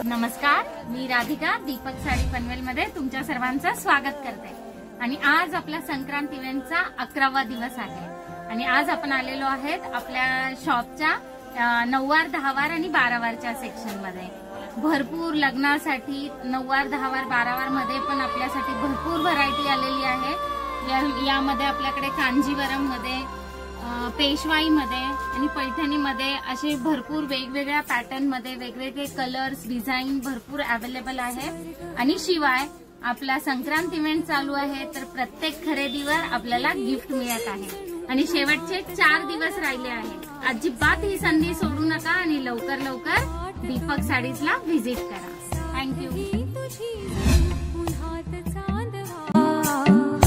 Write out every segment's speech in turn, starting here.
नमस्कार, मी राधिका दीपक साडी पनवेल मध्ये तुमच्या सर्वांचं स्वागत करते। आणि आज आपला संक्रांत इव्हेंटचा 11वा दिवस आहे आणि आज आपण आलेलो आहेत आपल्या शॉपच्या 9 वार 10 वार आणि 12 वारच्या सेक्शन मध्ये। भरपूर लग्नासाठी 9 वार 10 वार 12 वार मध्ये पण आपल्यासाठी भरपूर व्हरायटी आलेली आहे। यामध्ये आपल्याकडे कांजीवरम मध्ये, पेशवाई मध्ये आणि पैठणी मध्ये असे भरपूर वेगवेगळ्या पॅटर्न मध्ये वेगवेगळे कलर्स डिझाईन भरपूर अवेलेबल आहे। आणि शिवाय आपला संक्रांत इव्हेंट चालू आहे तर प्रत्येक खरेदीवर आपल्याला गिफ्ट मिळत आहे आणि शेवटचे 4 दिवस राहिले आहेत। अजिबात ही संधी सोडू नका आणि लवकर लवकर दीपक साडीजला व्हिजिट करा। थँक्यू।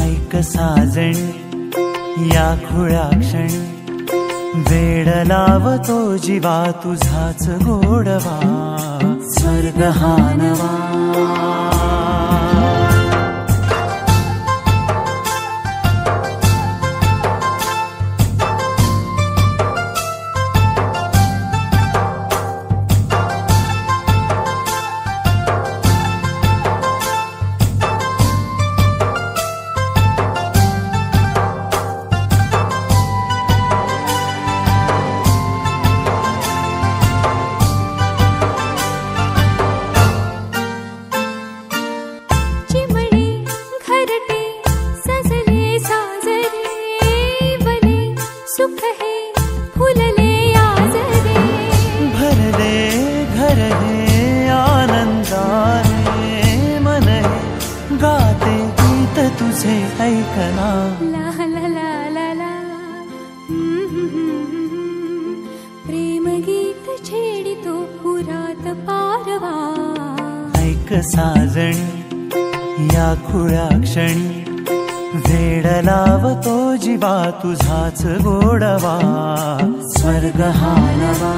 ऐक साजणी या खुळ्या क्षणी वेड लावतो जीवा तुझाच गोडवा स्वर्ग हा नवा। तुझे ऐकना ला ला ला ला ला प्रेम गीत छेडितो पुरात पारवा। ऐक साजणी या खुळ्या क्षणी वेड लावतो जीवा तुझाच गोडवा स्वर्ग हा नवा।